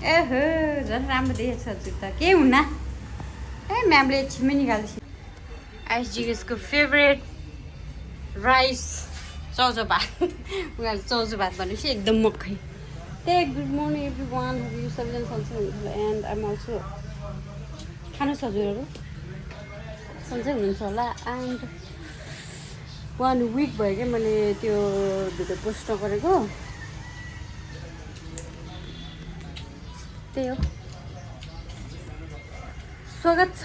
एहो झन् राम्रो देखेछ जुत्ता के हुन्न ए म्यामले एकछिनमै निकाल्छ आइसजिएसको फेभरेट राइस चौचो भात उनीहरूले चौचो भात भनेपछि एकदम मक्खै त्यही good morning every one you सबैजना सन्चै हुनुहुन्छ होला एन्ड आइम अल्सो खानुहोस् हजुरहरू सन्चै हुनुहुन्छ होला एन्ड 1 विक भयो क्या मैले त्यो भिडियो पोस्ट नगरेको त्यही हो स्वागत छ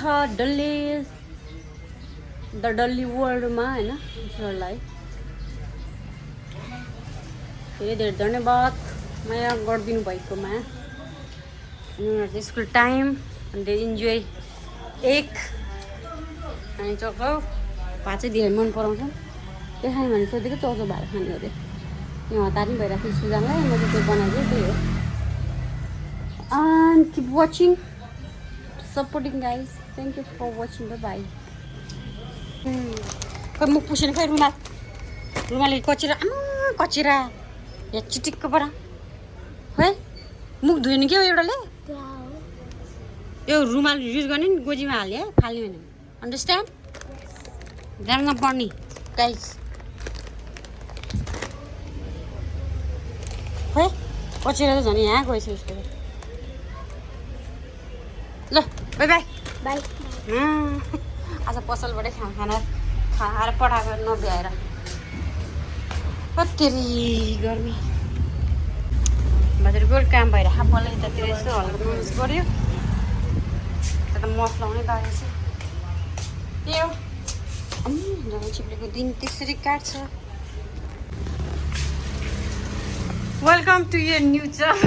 द डल्ली वर्ल्डमा होइन हजुरहरूलाई धेरै धेरै धन्यवाद माया गरिदिनु भएकोमा उनीहरूको स्कुल टाइम अन्त इन्जोय एक अनि चौचो भात चाहिँ धेरै मन पराउँछ के खाने भने सोधेको चौचो भात खाने अरे यहाँ हतार नि भइरहेको स्कुल जानलाई मैले त्यो बनाएको त्यही हो and keep watching supporting guys thank you for watching bye bye खै मुख पुसेन खै रुमालले कचिरा कचिरा या चिटिक्क परा है मुख धुएन क्या एउटाले यो रुमाल युज गर्ने नि गोजीमा हाल्यो फाल्ने होइन अन्डरस्ट्यान्ड ध्यान नपर्ने गाइस है कचिरा त झन् यहाँ गएछ उसको ल बाई बाई बाई आज पसलबाटै खाना खाएर पठाएको नभ्याएर कति गर्मी हजुर गोल काम भएर मलाई यतातिर यसो हल्का म्यानेज गऱ्यो त्यता मसला पनि लागेछ त्यही हो जब छिप्लेको दिन त्यसरी काट्छ वेलकम टु यर न्यू जब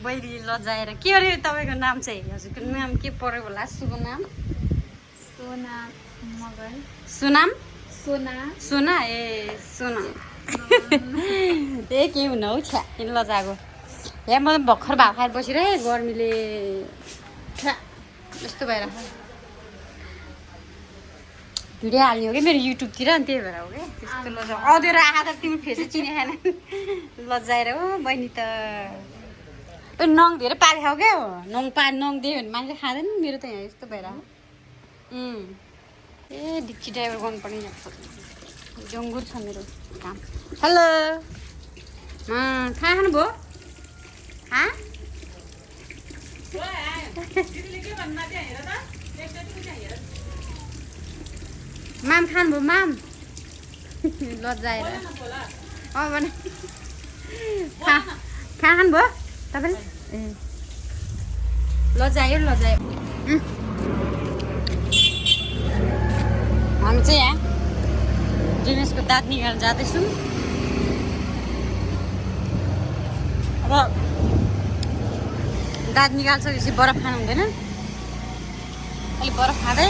बैरी लजाएर के अरे तपाईँको नाम चाहिँ हजुरको नाम के पर्यो होला शुभ नाम सोना मगर सुनाम सोना सोना ए सोना ए के हुन हौ छ्या किन लजाएको यहाँ म त भर्खर भात खाएर बसिरहेँ गर्मीले छ्या यस्तो भइरहेको भिडियो हाल्ने हो कि मेरो युट्युबतिर अनि त्यही भएर हो क्या त्यस्तो लजा अँधेर आँखा त तिम्रो फेसै चिने खाएन लजाएर हो बहिनी त नङ धेरै पाले खाऊ क्या हो नङ दियो भने मान्छे खाँदैन मेरो त यहाँ यस्तो भएर ए डिक्ची ड्राइभर गर्नुपर्ने जङ्गुर छ मेरो काम हेलो खाना खानुभयो माम खानुभयो माम लजाएर भने खानुभयो तपाईँले ए लजायो हामी चाहिँ यहाँ दिनेशको दाँत निकालेर जाँदैछौँ अब दाँत निकाल्छ बरफ खानु हुँदैन अलिक बरफ खाँदै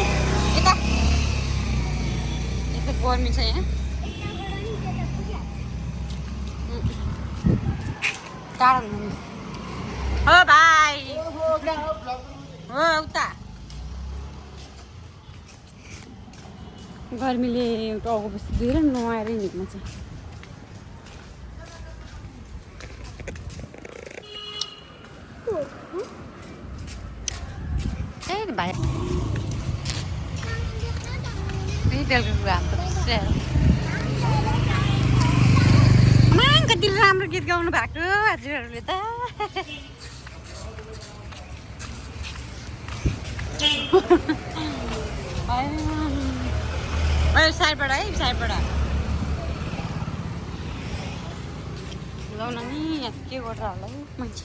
यता गर्मी छ यहाँ टाढो हुनु हो भाइ हो उता गर्मीले टाउको बस्ती दुएर नुहाएर हिँड्नु छ ए भाइ बेलुका कुरा हाम्रो कति राम्रो गीत गाउनु भएको हजुरहरूले त साइडबाट है साइडबाट लाउन नि यहाँ के गर्छ होला है मान्छे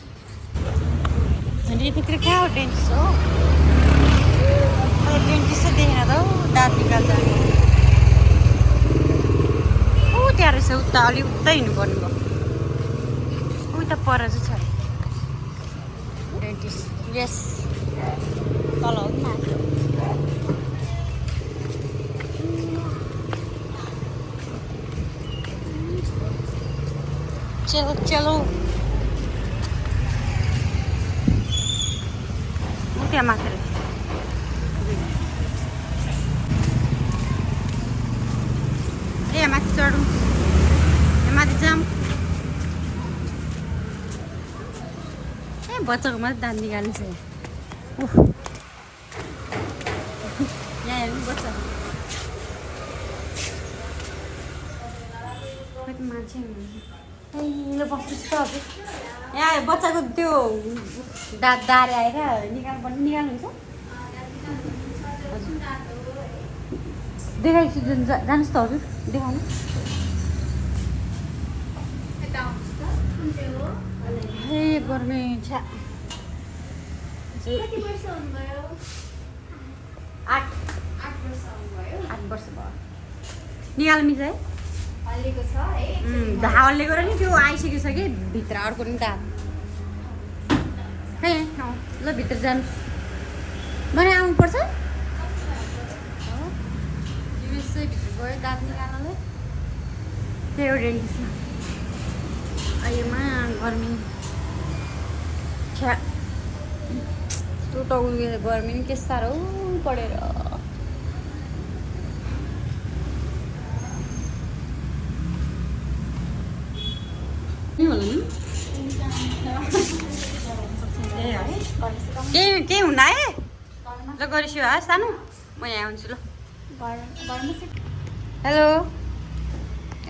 अनि यतितिर कहाँ हो डेन्टिस्ट हो डेन्टिस्ट देखेन त हौ दाँत निकाल्छ ऊ त्यहाँ रहेछ उता अलिक उता हिँड्नुपर्ने भयो उता पर चाहिँ छ डेन्टिस्ट यस तल हो कि माथि चलो चलो त्यहाँ माथि ए माथि चढौँ माथि जाऊँ बच्चाको मात्रै दाँत निकाल्नु छ उफ यहाँ हेर्नु बच्चा मान्छे ल बस्नुहोस् त हजुर यहाँ बच्चाको त्यो दाँत दारे आएर निकाल्नु निकाल्नुहुन्छ देखाइछु जानुहोस् त हजुर देखाउनु हे गर्मी छ्या 8 वर्ष भयो निकाल्नु मिल्छ है हल्लेको र नि त्यो आइसकेको छ कि भित्र अर्को नि दाँत है ल भित्र जानु भने आउनुपर्छ भित्र गयो दाँत निकाल्नलाई त्यही हो रेन्टिसमा अहिलेमा गर्मी छ्या यस्तो टाउको गर्मी नि के साह्रो पढेर केही हुन्न है ल गरिसु है सानो म यहाँ आउँछु ल हेलो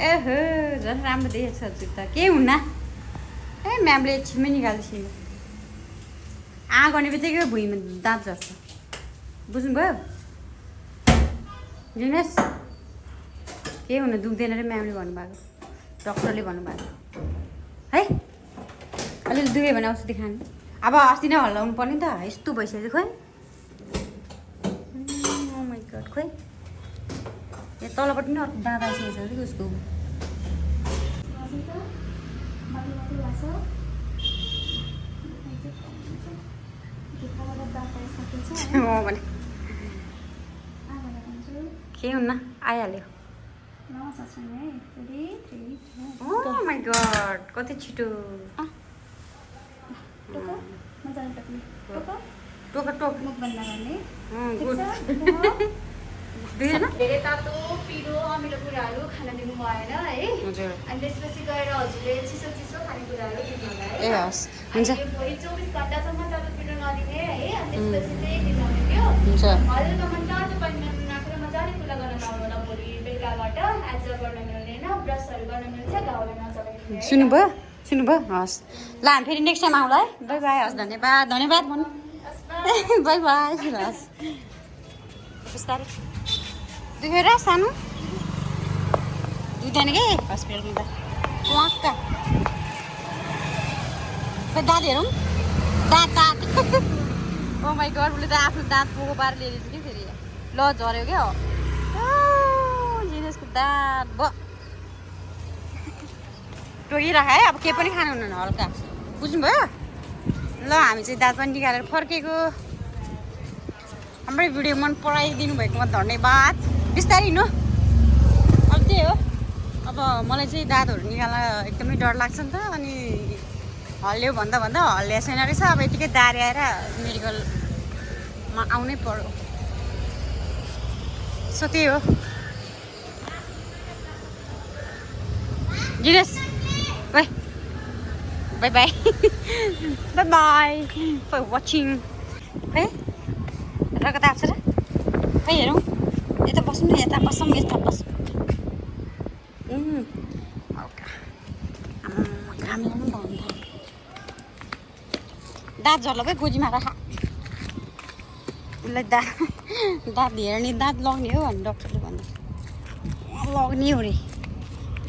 एहो झन् राम्रो देखेको छ जुत्ता केही हुन्न ए म्यामले एकछिनमै निकाल्छु गर्ने बित्तिकै भुइँमा दाँत झर्छ बुझ्नुभयो जिनेस केही हुन दुख्दैन र म्यामले भन्नुभएको डक्टरले भन्नुभएको है अलिअलि दुख्यो भने औषधि खानु अब अस्ति नै हल्लाउनु पर्ने त यस्तो भइसक्यो खोइ माइ गड खोइ यहाँ तलपट्टि नै अर्को दाँत आइसकेको छ कि उसको भने के हुन्न आइहाल्यो माइ गड कति छिटो टोक टोक धेरै तातो पिरो अमिलो कुराहरू खान दिनु भएन है अनि त्यसपछि गएर हजुरले चिसो चिसो खानेकुराहरू दिनु होला है ए हस् हुन्छ भोलि 24 घण्टासम्म तातो पिरो नदिने है अनि त्यसपछि चाहिँ दिनुहुने थियो हुन्छ हल्कामा तातो पानीमा राखेर मजाले कुला गर्न नआउनु होला भोलि बेलुकाबाट आज गर्न मिल्दैन ब्रसहरू गर्न मिल्छ घाउले नचलाइदिनु सुन्नुभयो हस् ल हामी फेरि नेक्स्ट टाइम आउँला है बाई बाई हस् धन्यवाद धन्यवाद भन्नु बाई बाई हस् बिस्तारै दुखेर सानो दुख्दैन कि हस्पिटलमा त वाक्का खोइ दाँत हेरौँ दाँत ओ माइ गड उसले त आफ्नो दाँत पोको पारेर ल्याइदिन्छ कि फेरि ल झऱ्यो क्या हो जिनिसको दाँत ब टोकिराख है अब के पनि खानु हुन्न हल्का बुझ्नुभयो ल हामी चाहिँ दाँत पनि निकालेर फर्केको हाम्रै भिडियो मन पराइदिनु भएकोमा धन्यवाद बिस्तारै हिँड्नु अब त्यही हो अब मलाई चाहिँ दाँतहरू निकाल्न एकदमै डर लाग्छ नि त अनि हल्लियो भन्दा भन्दा हल्लिया छैन रहेछ अब यतिकै दारी आएर मेडिकलमा आउनै पर्यो सो त्यही हो जिनेस bye bye bye bye bye for watching है रगत आएको छ र खै हेरौँ यता बसौँ न यता बसौँ यता बसौँ घाम लाग्नु भन्नु दाँत झर्लो भाइ गोजीमा राख उसलाई दाँत हेर्ने दाँत लग्ने हो भने डक्टरले भन्दा लग्ने हो अरे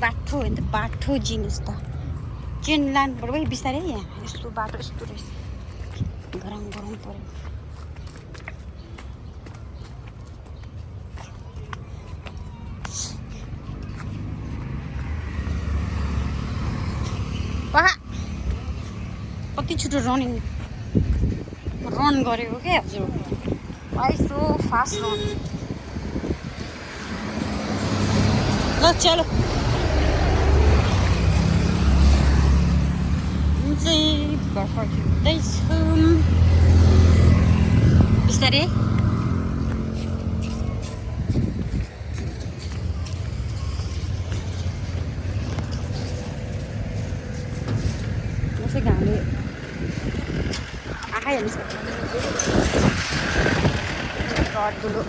बाठो हो नि त बाठो जिनिस त चेन लानु पर्यो भाइ बिस्तारै यहाँ यस्तो बाटो यस्तो रहेछ गरम गरम पऱ्यो कति छिटो रन गरेको क्या हजुर आई सो फास्ट रन ल चलो चाहिँ घर फर्किँदैछु बिस्तारै घामले खाइहाल्छ ठुलो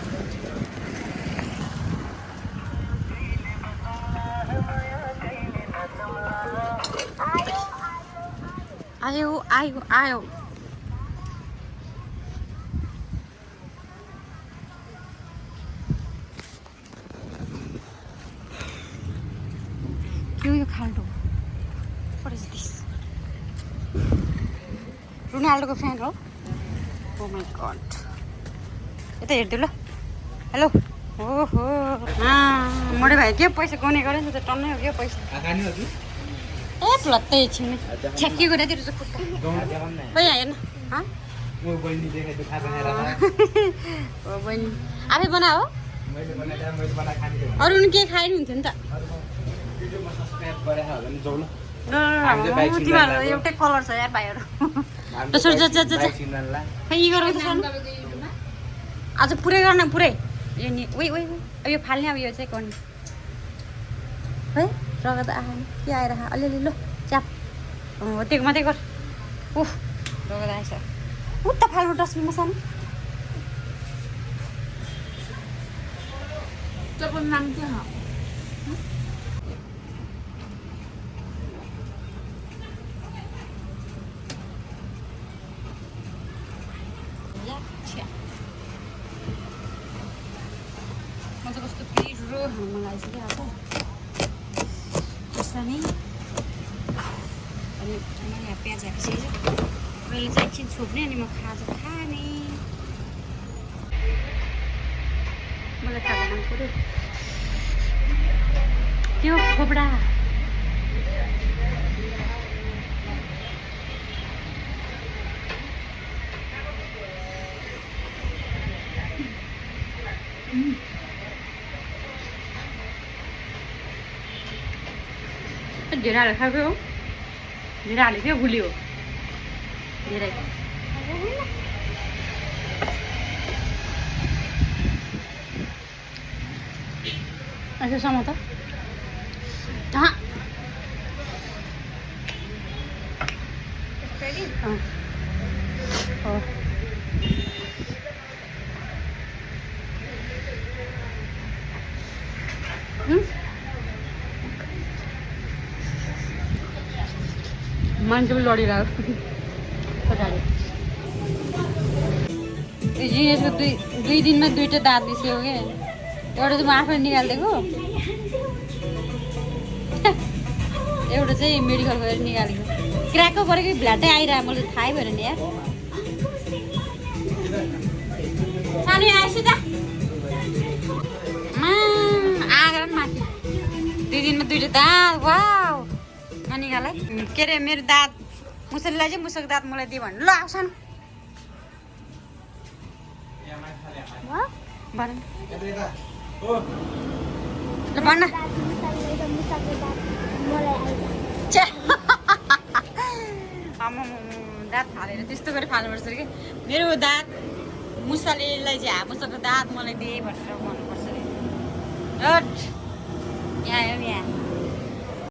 आयो आयो आयो के हो यो खाल्डो What is this? रोनाल्डोको फ्यान हो ओ माई गड यता हेरिदियो ल हेलो ओहो मोडे भाइ के पैसा गने गरे नि त टन्नै हो क्या पैसा ए प्लत्तै एकछिन छ्याक्की गरेर चाहिँ खुट्टा खोइ हेर्न ओ बहिनी आफै बना हो अरू के खाइ हुन्थ्यो नि त तिमीहरू एउटै कलर छ यार भाइहरू त्यसो खै यी गराउँछ आज पुरै गर्न पुरै यो नि उही उही अब यो फाल्ने अब यो चाहिँ गर्ने है रगत आएन के आएर अलिअलि लो च्याप हो त्यो मात्रै गर उफ रगत आएछ उता फाल्नु डस्टबिनमा सानो तपाईँको नाम के हो कस्तो पिरो खानु मन लागेको छ क्या खोर्सानी अनि यहाँ प्याज हालिसकेको छ मैले चाहिँ एकछिन छोप्ने अनि म खाजा खाने मलाई खाजा खानु पऱ्यो त्यो खोपडा धेरै हालेर खाएको हो धेरै हालेको थियो गुलियो धेरै यसो सम त मान्छे पनि लडिरहेको पछाडि यो जिनिसको दुई दिनमा दुईवटा दाँत निस्क्यो क्या एउटा चाहिँ म आफैले निकालिदिएको एउटा चाहिँ मेडिकल गएर निकालेको क्र्याकको परेको भ्ल्याटै आइरह मलाई थाहै भएन नि यार सानो आएछु त आएर पनि माथि 2 दिनमा 2टा दाँत वाउ ननिकालै के अरे मेरो दाँत मुसलीलाई चाहिँ मुसको दाँत मलाई दियो भन्नु ल आउँछन् भन भन्न दाँत फालेर त्यस्तो गरेर फाल्नुपर्छ कि मेरो दाँत मुसालेलाई चाहिँ मुसाको दाँत मलाई दिए भनेर भन्नुपर्छ अरे यहाँ आयो यहाँ